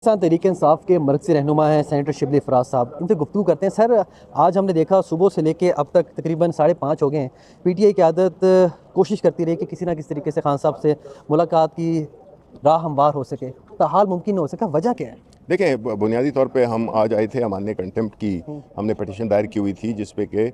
پاکستان تحریک انصاف کے مرکزی رہنما ہیں سینیٹر شبلی افراز صاحب، ان سے گفتگو کرتے ہیں۔ سر، آج ہم نے دیکھا صبح سے لے کے اب تک تقریباً 5:30 ہو گئے ہیں، پی ٹی آئی کی عادت کوشش کرتی رہی کہ کسی نہ کسی طریقے سے خان صاحب سے ملاقات کی راہ ہموار ہو سکے، تاحال ممکن نہ ہو سکا۔ وجہ کیا ہے؟ دیکھیں، بنیادی طور پہ ہم آج آئے تھے، ہم نے کنٹمپٹ کی، ہم نے پٹیشن دائر کی ہوئی تھی جس پہ کہ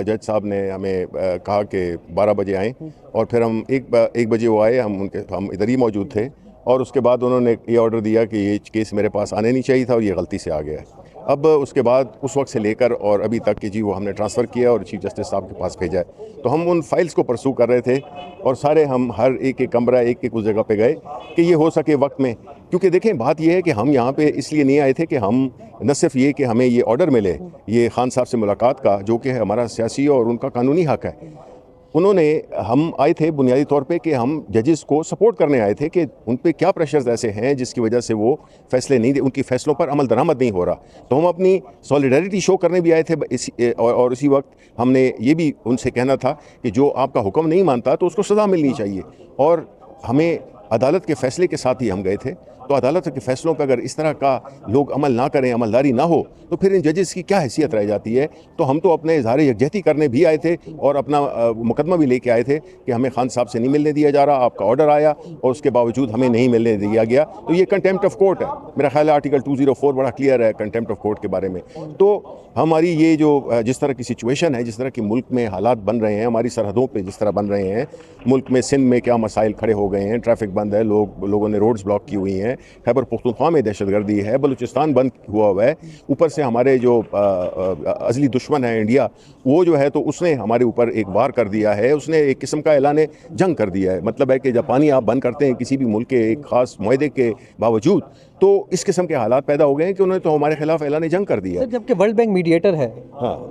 جج صاحب نے ہمیں کہا کہ 12 بجے آئیں، اور پھر ہم ایک بجے وہ آئے، ہم ادھر ہی موجود تھے، اور اس کے بعد انہوں نے یہ آرڈر دیا کہ یہ کیس میرے پاس آنے نہیں چاہیے تھا اور یہ غلطی سے آ گیا ہے۔ اب اس کے بعد اس وقت سے لے کر اور ابھی تک کہ جی وہ ہم نے ٹرانسفر کیا اور چیف جسٹس صاحب کے پاس بھیجا ہے، تو ہم ان فائلز کو پرسو کر رہے تھے، اور سارے ہم ہر ایک کمرہ ایک اس جگہ پہ گئے کہ یہ ہو سکے وقت میں، کیونکہ دیکھیں بات یہ ہے کہ ہم یہاں پہ اس لیے نہیں آئے تھے کہ ہم نہ صرف یہ کہ ہمیں یہ آرڈر ملے یہ خان صاحب سے ملاقات کا، جو کہ ہمارا سیاسی اور ان کا قانونی حق ہے۔ ہم آئے تھے بنیادی طور پہ کہ ہم ججز کو سپورٹ کرنے آئے تھے کہ ان پہ کیا پریشرز ایسے ہیں جس کی وجہ سے وہ فیصلے نہیں ان کی فیصلوں پر عمل درآمد نہیں ہو رہا، تو ہم اپنی سولیڈیرٹی شو کرنے بھی آئے تھے، اور اسی وقت ہم نے یہ بھی ان سے کہنا تھا کہ جو آپ کا حکم نہیں مانتا تو اس کو سزا ملنی چاہیے، اور ہمیں عدالت کے فیصلے کے ساتھ ہی ہم گئے تھے، تو عدالت کے فیصلوں پہ اگر اس طرح کا لوگ عمل نہ کریں، عملداری نہ ہو، تو پھر ان ججز کی کیا حیثیت رہ جاتی ہے؟ تو ہم تو اپنے اظہار یکجہتی کرنے بھی آئے تھے اور اپنا مقدمہ بھی لے کے آئے تھے کہ ہمیں خان صاحب سے نہیں ملنے دیا جا رہا، آپ کا آرڈر آیا اور اس کے باوجود ہمیں نہیں ملنے دیا گیا، تو یہ کنٹیمپٹ آف کورٹ ہے۔ میرا خیال ہے آرٹیکل 204 بڑا کلیئر ہے کنٹیمپٹ آف کورٹ کے بارے میں۔ تو ہماری یہ جو جس طرح کی سچویشن ہے، جس طرح کی ملک میں حالات بن رہے ہیں، ہماری سرحدوں پہ جس طرح بن رہے ہیں، ملک میں سندھ میں کیا مسائل کھڑے ہو گئے ہیں، ٹریفک بند ہے، لوگوں نے روڈز بلاک کی ہوئی ہیں، خیبر پختونخوا میں دہشت گردی ہے، بلوچستان بند ہوا ہوا ہے، اوپر سے ہمارے جو ازلی دشمن ہے انڈیا، وہ جو ہے تو اس نے ہمارے اوپر ایک وار کر دیا ہے، اس نے ایک قسم کا اعلان جنگ کر دیا ہے۔ مطلب ہے کہ جب پانی آپ بند کرتے ہیں کسی بھی ملک کے ایک خاص معاہدے کے باوجود، تو اس قسم کے حالات پیدا ہو گئے ہیں کہ انہوں نے تو ہمارے خلاف اعلان جنگ کر دیا ہے۔ جبکہ ورلڈ بینک میڈیٹر ہے،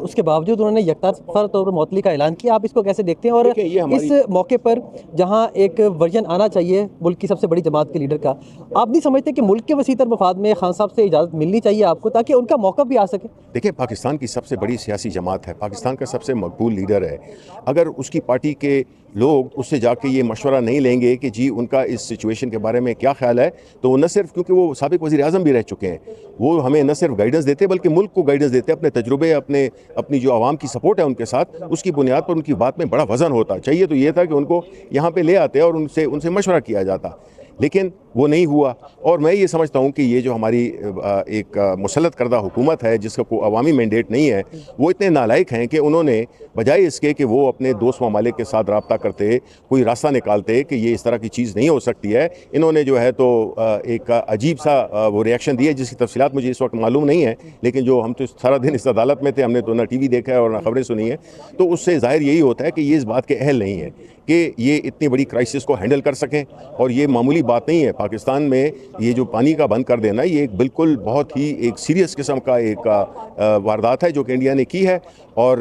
اس کے باوجود انہوں نے یکطرفہ طور پر معطلی کا اعلان کیا، آپ اس کو کیسے دیکھتے ہیں؟ اور اس موقع پر جہاں ایک ورژن آنا چاہیے ملک کی سب سے بڑی جماعت کے لیڈر کا، آپ نہیں سمجھتے کہ ملک کے وسیع تر مفاد میں خان صاحب سے اجازت ملنی چاہیے آپ کو، تاکہ ان کا موقف بھی آ سکے؟ دیکھیں، پاکستان کی سب سے بڑی سیاسی جماعت ہے، پاکستان کا سب سے مقبول لیڈر ہے، اگر اس کی پارٹی کے لوگ اس سے جا کے یہ مشورہ نہیں لیں گے کہ جی ان کا اس سچویشن کے بارے میں کیا خیال ہے، تو وہ نہ صرف کیونکہ وہ سابق وزیر اعظم بھی رہ چکے ہیں، وہ ہمیں نہ صرف گائیڈنس دیتے بلکہ ملک کو گائیڈنس دیتے، اپنے تجربے، اپنی جو عوام کی سپورٹ ہے ان کے ساتھ، اس کی بنیاد پر ان کی بات میں بڑا وزن ہوتا چاہیے، تو یہ تھا کہ ان کو یہاں پہ لے آتے اور ان سے مشورہ کیا جاتا، لیکن وہ نہیں ہوا۔ اور میں یہ سمجھتا ہوں کہ یہ جو ہماری ایک مسلط کردہ حکومت ہے جس کا کوئی عوامی مینڈیٹ نہیں ہے، وہ اتنے نالائق ہیں کہ انہوں نے بجائے اس کے کہ وہ اپنے دوست ممالک کے ساتھ رابطہ کرتے، کوئی راستہ نکالتے کہ یہ اس طرح کی چیز نہیں ہو سکتی ہے، انہوں نے جو ہے تو ایک عجیب سا وہ ریئیکشن دی ہے جس کی تفصیلات مجھے اس وقت معلوم نہیں ہے، لیکن جو ہم تو سارا دن اس عدالت میں تھے، ہم نے تو نہ ٹی وی دیکھا ہے اور نہ خبریں سنی ہیں، تو اس سے ظاہر یہی ہوتا ہے کہ یہ اس بات کے اہل نہیں ہے کہ یہ اتنی بڑی کرائسس کو ہینڈل کر سکیں، اور یہ معمولی بات نہیں ہے۔ پاکستان میں یہ جو پانی کا بند کر دینا، یہ ایک بالکل بہت ہی ایک سیریس قسم کا ایک واردات ہے جو کہ انڈیا نے کی ہے، اور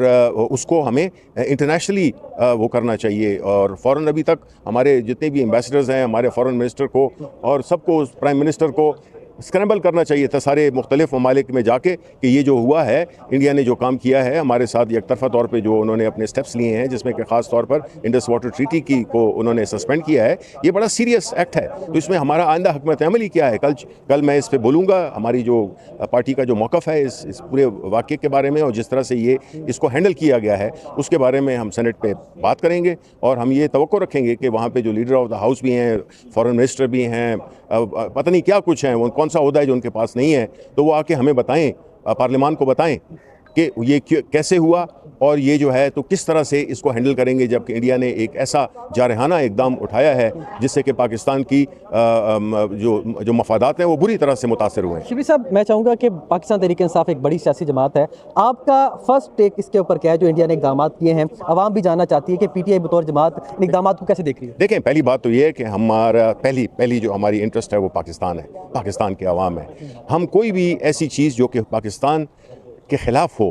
اس کو ہمیں انٹرنیشنلی وہ کرنا چاہیے، اور فوراً ابھی تک ہمارے جتنے بھی ایمبیسڈرز ہیں، ہمارے فورن منسٹر کو اور سب کو، پرائم منسٹر کو اسکریمبل کرنا چاہیے تھا سارے مختلف ممالک میں جا کے کہ یہ جو ہوا ہے، انڈیا نے جو کام کیا ہے ہمارے ساتھ یک طرفہ طور پہ جو انہوں نے اپنے سٹیپس لیے ہیں، جس میں کہ خاص طور پر انڈس واٹر ٹریٹی کو انہوں نے سسپینڈ کیا ہے، یہ بڑا سیریس ایکٹ ہے، تو اس میں ہمارا آئندہ حکمت عملی کیا ہے؟ کل میں اس پہ بولوں گا ہماری جو پارٹی کا جو موقف ہے اس پورے واقعے کے بارے میں، اور جس طرح سے اس کو ہینڈل کیا گیا ہے اس کے بارے میں ہم سینٹ پہ بات کریں گے، اور ہم یہ توقع رکھیں گے کہ وہاں پہ جو لیڈر آف دا ہاؤس بھی ہیں، فورن منسٹر بھی ہیں، پتہ نہیں کیا کچھ ہیں، کون سا عہدہ ہے جو ان کے پاس نہیں ہے، تو وہ آ کے ہمیں بتائیں، پارلیمان کو بتائیں کہ یہ کیسے ہوا، اور یہ جو ہے تو کس طرح سے اس کو ہینڈل کریں گے، جبکہ انڈیا نے ایک ایسا جارحانہ اقدام اٹھایا ہے جس سے کہ پاکستان کی جو مفادات ہیں وہ بری طرح سے متاثر ہوئے ہیں۔ شبلی صاحب، میں چاہوں گا کہ پاکستان تحریک انصاف ایک بڑی سیاسی جماعت ہے، آپ کا فرسٹ ٹیک اس کے اوپر کیا ہے جو انڈیا نے اقدامات کیے ہیں؟ عوام بھی جاننا چاہتی ہے کہ پی ٹی آئی بطور جماعت ان اقدامات کو کیسے دیکھ رہی ہے؟ دیکھیں، پہلی بات تو یہ ہے کہ ہمارا پہلی جو ہماری انٹرسٹ ہے وہ پاکستان ہے، پاکستان کے عوام ہے۔ ہم کوئی بھی ایسی چیز جو کہ پاکستان کے خلاف ہو،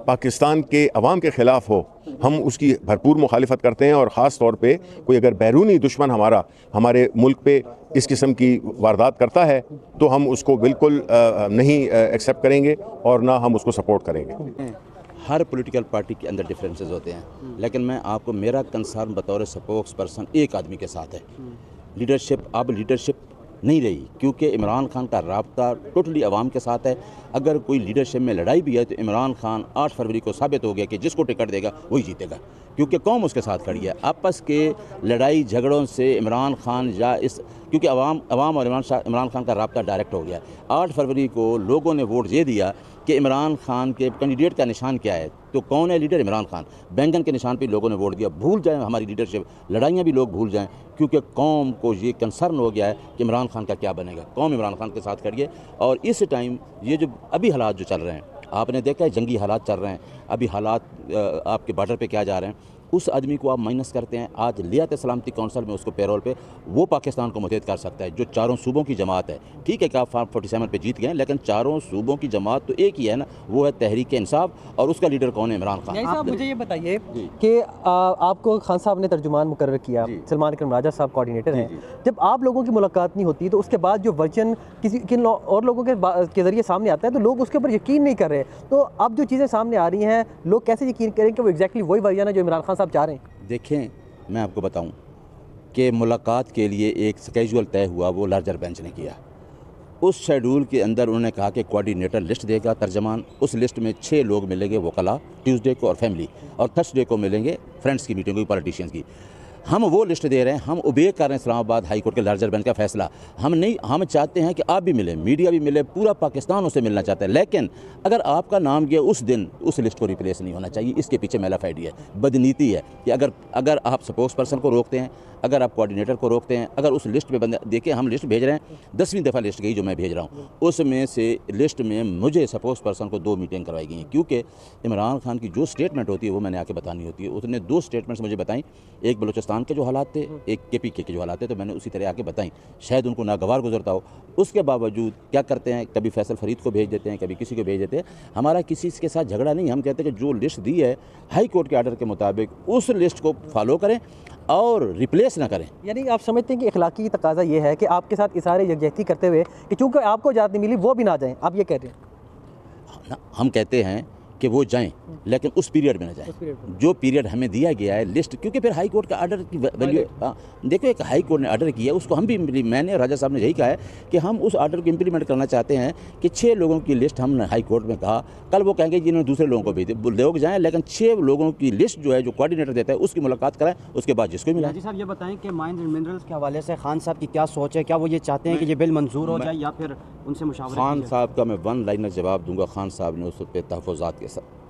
پاکستان کے عوام کے خلاف ہو، ہم اس کی بھرپور مخالفت کرتے ہیں، اور خاص طور پہ کوئی اگر بیرونی دشمن ہمارے ملک پہ اس قسم کی واردات کرتا ہے تو ہم اس کو بالکل نہیں ایکسیپٹ کریں گے، اور نہ ہم اس کو سپورٹ کریں گے۔ ہر پولیٹیکل پارٹی کے اندر ڈیفرنسز ہوتے ہیں، لیکن میں آپ کو میرا کنسرن بطور سپوکس پرسن ایک آدمی کے ساتھ ہے، لیڈرشپ نہیں رہی، کیونکہ عمران خان کا رابطہ ٹوٹلی عوام کے ساتھ ہے۔ اگر کوئی لیڈرشپ میں لڑائی بھی ہے تو عمران خان 8 فروری کو ثابت ہو گیا کہ جس کو ٹکٹ دے گا وہی جیتے گا، کیونکہ قوم اس کے ساتھ کھڑی ہے۔ آپس کے لڑائی جھگڑوں سے عمران خان کیونکہ عوام اور عمران خان کا رابطہ ڈائریکٹ ہو گیا۔ 8 فروری کو لوگوں نے ووٹ یہ دیا کہ عمران خان کے کینڈیڈیٹ کا نشان کیا ہے، تو کون ہے لیڈر؟ عمران خان۔ بینگن کے نشان پہ لوگوں نے ووٹ دیا۔ بھول جائیں ہماری لیڈرشپ، لڑائیاں بھی لوگ بھول جائیں، کیونکہ قوم کو یہ کنسرن ہو گیا ہے کہ عمران خان کا کیا بنے گا۔ قوم عمران خان کے ساتھ کھڑی ہے، اور اس ٹائم یہ جو ابھی حالات جو چل رہے ہیں، آپ نے دیکھا ہے جنگی حالات چل رہے ہیں، ابھی حالات آپ کے بارڈر پہ کیا جا رہے ہیں، اس آدمی کو آپ مائنس کرتے ہیں۔ آج لیات سلامتی کونسل میں اس کو پیرول پہ، وہ پاکستان کو متحد کر سکتا ہے، جو چاروں صوبوں کی جماعت ہے۔ ٹھیک ہے کہ آپ فارم 47 پہ جیت گئے ہیں، لیکن چاروں صوبوں کی جماعت تو ایک ہی ہے نا، وہ ہے تحریک انصاف، اور اس کا لیڈر کون ہے؟ عمران خان۔ صاحب مجھے یہ بتائیے کہ آپ کو خان صاحب نے ترجمان مقرر کیا، سلمان اکرم راجہ صاحب کوارڈینیٹر ہیں، جب آپ لوگوں کی ملاقات نہیں ہوتی تو اس کے بعد جو ورژن کن اور لوگوں کے ذریعے سامنے آتا ہے تو لوگ اس کے اوپر یقین نہیں کر رہے، تو اب جو چیزیں سامنے آ رہی ہیں لوگ کیسے یقین کریں کہ وہ ایگزیکٹلی وہی ورژن ہے جو عمران خان صاحب چاہ رہے ہیں؟ دیکھیں، میں آپ کو بتاؤں کہ ملاقات کے لیے ایک سکیجول طے ہوا، وہ لارجر بینچ نے کیا۔ اس شیڈول کے اندر انہوں نے کہا کہ کوارڈینیٹر لسٹ دے گا، ترجمان، اس لسٹ میں 6 لوگ ملیں گے وکلاء ٹیوزڈے کو اور فیملی، اور تھرسڈے کو ملیں گے فرینڈس کی میٹنگ ہوئی پالیٹیشینز کی۔ ہم وہ لسٹ دے رہے ہیں، ہم اوبے کر رہے ہیں اسلام آباد ہائی کورٹ کے لارجر بینچ کا فیصلہ۔ ہم چاہتے ہیں کہ آپ بھی ملیں، میڈیا بھی ملے، پورا پاکستان اسے ملنا چاہتا ہے، لیکن اگر آپ کا نام گیا اس دن اس لسٹ کو ریپلیس نہیں ہونا چاہیے۔ اس کے پیچھے میلا فائڈی ہے، بدنیتی ہے کہ اگر آپ سپوکس پرسن کو روکتے ہیں، اگر آپ کوارڈینیٹر کو روکتے ہیں، اگر اس لسٹ میں بندے دیکھیں، ہم لسٹ بھیج رہے ہیں، 10ویں دفعہ لسٹ گئی جو میں بھیج رہا ہوں، اس میں سے لسٹ میں مجھے سپوکس پرسن کو 2 میٹنگ کروائی گئی ہیں، کیونکہ عمران خان کی جو سٹیٹمنٹ ہوتی ہے وہ میں نے آ کے بتانی ہوتی ہے۔ اس نے 2 سٹیٹمنٹس مجھے بتائیں، ایک بلوچستان کے جو حالات تھے، ایک KPK کے جو حالات تھے، تو میں نے اسی طرح آ کے بتائیں، شاید ان کو ناگوار گزرتا ہو۔ اس کے باوجود کیا کرتے ہیں، کبھی فیصل فرید کو بھیج دیتے ہیں، کبھی کسی کو بھیج دیتے ہیں۔ ہمارا کسی کے ساتھ جھگڑا نہیں، ہم کہتے ہیں کہ جو لسٹ دی ہے ہائی کورٹ کے آرڈر کے مطابق اس لسٹ کو فالو کریں اور ریپلیس نہ کریں۔ یعنی آپ سمجھتے ہیں کہ اخلاقی تقاضا یہ ہے کہ آپ کے ساتھ اشارے یکجہتی کرتے ہوئے کہ چونکہ آپ کو اجازت نہیں ملی وہ بھی نہ جائیں، آپ یہ کہہ رہے ہیں؟ ہم کہتے ہیں کہ وہ جائیں، لیکن اس پیریڈ میں نہ جائیں جو پیریڈ ہمیں دیا گیا ہے لسٹ، کیونکہ پھر ہائی کورٹ کا آرڈر کی ویلیو، دیکھو ایک ہائی کورٹ نے آرڈر کیا ہے، اس کو ہم بھی، میں نے راجہ صاحب نے یہی کہا ہے کہ ہم اس آرڈر کو امپلیمنٹ کرنا چاہتے ہیں کہ 6 لوگوں کی لسٹ ہم نے ہائی کورٹ میں کہا، کل وہ کہیں گے جنہوں نے دوسرے لوگوں کو بھیجے، لوگ جائیں، لیکن 6 لوگوں کی لسٹ جو ہے جو کوارڈینیٹر دیتا ہے اس کی ملاقات کرائیں، اس کے بعد جس کو ملا۔ جی صاحب یہ بتائیں کہ مائنز اینڈ منرلز کے حوالے سے خان صاحب کی کیا سوچ ہے؟ کیا وہ یہ چاہتے ہیں کہ یہ بل منظور ہو جائے یا پھر ان سے مشاورت؟ خان صاحب کا میں 1 لائنر جواب دوں گا، خان صاحب نے اس پہ تحفظات کے ساتھ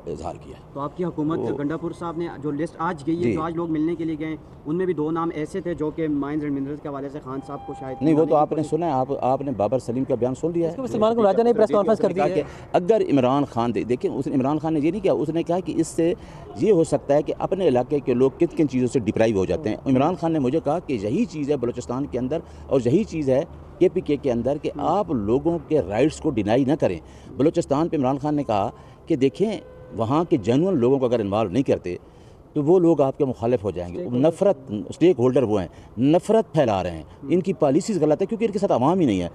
اظہار کیا۔ تو آپ کی حکومت گنڈا پور صاحب نے جو لسٹ آج گئی ہے، جو آج لوگ ملنے کے لیے گئے، ان میں بھی 2 نام ایسے تھے جو کہ مائنز اینڈ منرلز کے حوالے سے خان صاحب کو شاید نہیں، وہ تو آپ نے سنا ہے، آپ نے بابر سلیم کا بیان سن لیا ہے، سلمان اکرم راجہ نے پریس کانفرنس کر دی ہے کہ اگر عمران خان دیکھیں، عمران خان نے یہ نہیں کہا، اس نے کہا کہ اس سے یہ ہو سکتا ہے کہ اپنے علاقے کے لوگ کن کن چیزوں سے ڈپرائیو ہو جاتے ہیں۔ عمران خان نے مجھے کہا کہ یہی چیز ہے بلوچستان کے اندر اور یہی چیز ہے KPK کے اندر کہ آپ لوگوں کے رائٹس کو ڈینائی نہ کریں۔ بلوچستان پہ عمران خان نے کہا کہ دیکھیں وہاں کے جینوئن لوگوں کو اگر انوالو نہیں کرتے تو وہ لوگ آپ کے مخالف ہو جائیں گے، نفرت، اسٹیک ہولڈر وہ ہیں، نفرت پھیلا رہے ہیں، ان کی پالیسیز غلط ہے کیونکہ ان کے ساتھ عوام ہی نہیں ہے۔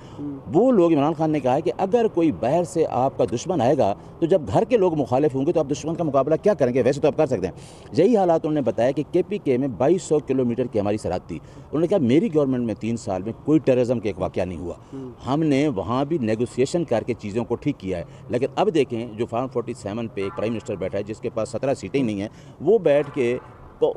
وہ لوگ، عمران خان نے کہا ہے کہ اگر کوئی باہر سے آپ کا دشمن آئے گا تو جب گھر کے لوگ مخالف ہوں گے تو آپ دشمن کا مقابلہ کیا کریں گے؟ ویسے تو آپ کر سکتے ہیں۔ یہی حالات انہوں نے بتایا کہ KPK میں 2200 کلومیٹر کی ہماری سرحد تھی، انہوں نے کہا میری گورنمنٹ میں 3 سال میں کوئی ٹیررزم کا ایک واقعہ نہیں ہوا، ہم نے وہاں بھی نیگوسیشن کر کے چیزوں کو ٹھیک کیا ہے۔ لیکن اب دیکھیں جو فارم 47 پہ ایک پرائم منسٹر بیٹھا ہے جس کے پاس 17 سیٹیں نہیں ہیں، وہ بیٹھ کے تو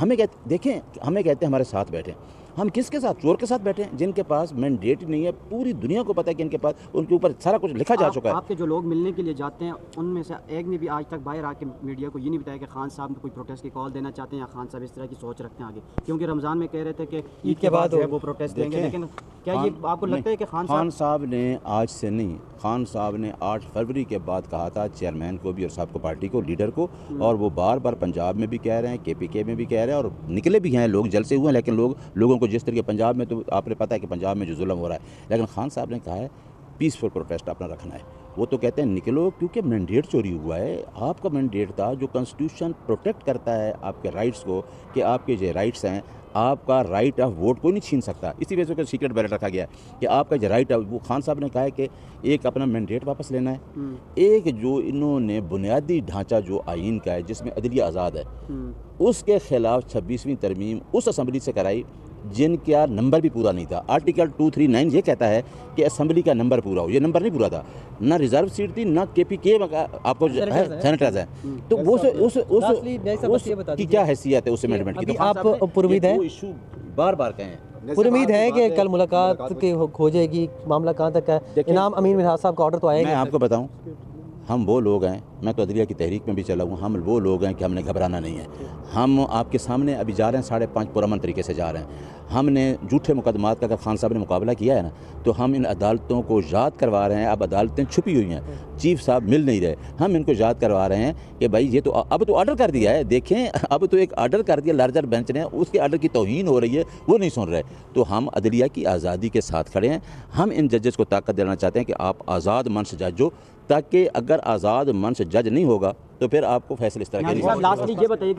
ہمیں کہتے ہیں ہمارے ساتھ بیٹھیں، ہم کس کے ساتھ؟ چور کے ساتھ بیٹھے ہیں جن کے پاس مینڈیٹ نہیں ہے، پوری دنیا کو پتہ ہے کہ ان کے پاس، ان کے اوپر سارا کچھ لکھا جا چکا ہے۔ آپ کے جو لوگ ملنے کے لیے جاتے ہیں ان میں سے ایک نے بھی آج تک باہر آ کے میڈیا کو یہ نہیں بتایا کہ خان صاحب کوئی پروٹیسٹ کی کال دینا چاہتے ہیں یا خان صاحب اس طرح کی سوچ رکھتے ہیں آگے، کیونکہ رمضان میں کہہ رہے تھے کہ عید کے بعد وہ پروٹیسٹ دیں گے، لیکن کیا یہ آپ کو لگتا ہے کہ خان صاحب نے آج سے نہیں، خان صاحب نے 8 فروری کے بعد کہا تھا چیئرمین کو بھی اور صاحب کو، پارٹی کو، لیڈر کو، اور وہ بار بار پنجاب میں بھی کہہ رہے ہیں، KPK میں بھی کہہ رہے ہیں، اور نکلے بھی ہیں لوگ، جلسے ہوئے ہیں، لیکن لوگوں کو جس طریقے پنجاب میں تو آپ نے پتہ ہے کہ پنجاب میں جو ظلم ہو رہا ہے، لیکن خان صاحب نے کہا ہے پیسفل پروٹیسٹ اپنا رکھنا ہے۔ وہ تو کہتے ہیں نکلو کیونکہ مینڈیٹ چوری ہوا ہے، آپ کا مینڈیٹ تھا جو کنسٹیٹیوشن پروٹیکٹ کرتا ہے آپ کے رائٹس کو، کہ آپ کے جو رائٹس ہیں، آپ کا رائٹ آف ووٹ کوئی نہیں چھین سکتا، اسی وجہ سے سیکرٹ بیلٹ رکھا گیا ہے کہ آپ کا جو رائٹ آف، وہ خان صاحب نے کہا ہے کہ ایک اپنا مینڈیٹ واپس لینا ہے، ایک جو انہوں نے بنیادی ڈھانچہ جو آئین کا ہے جس میں عدلیہ آزاد ہے، اس کے خلاف 26ویں ترمیم اس اسمبلی سے کرائی جن کا نمبر بھی پورا نہیں تھا. آرٹیکل 239 یہ کہتا ہے کہ اسمبلی کا نمبر پورا ہو, یہ نمبر نہیں پورا تھا, نہ ریزرو سیٹ تھی نہ KPK آپ کو سینیٹرز ہیں. تو وہ اس کی کیا حیثیت ہے اس امینڈمنٹ کی؟ آپ پر امید ہیں, ایشو بار بار کہیں پر امید ہے کہ کل ملاقات کے ہو جائے گی؟ معاملہ کہاں تک ہے؟ انعام امین منہاج صاحب کا آرڈر تو آئے میں گا. آپ کو بتاؤں, ہم وہ لوگ ہیں, میں تو عدلیہ کی تحریک میں بھی چلا ہوں, ہم وہ لوگ ہیں کہ ہم نے گھبرانا نہیں ہے. ہم آپ کے سامنے ابھی جا رہے ہیں 5.5 پرامن طریقے سے جا رہے ہیں. ہم نے جھوٹے مقدمات کا اگر خان صاحب نے مقابلہ کیا ہے نا, تو ہم ان عدالتوں کو یاد کروا رہے ہیں. اب عدالتیں چھپی ہوئی ہیں, چیف صاحب مل نہیں رہے, ہم ان کو یاد کروا رہے ہیں کہ بھائی یہ تو اب تو آرڈر کر دیا ہے, دیکھیں اب تو ایک آرڈر کر دیا لارجر بینچ نے, اس کے آرڈر کی توہین ہو رہی ہے, وہ نہیں سن رہے. تو ہم عدلیہ کی آزادی کے ساتھ کھڑے ہیں. ہم ان ججز کو طاقت دینا چاہتے ہیں کہ آپ آزاد من سے جج ہو, تاکہ اگر آزاد من سے جج نہیں ہوگا تو پھر آپ کو فیصلے اس طرح کے لاسٹلی یہ بتائیے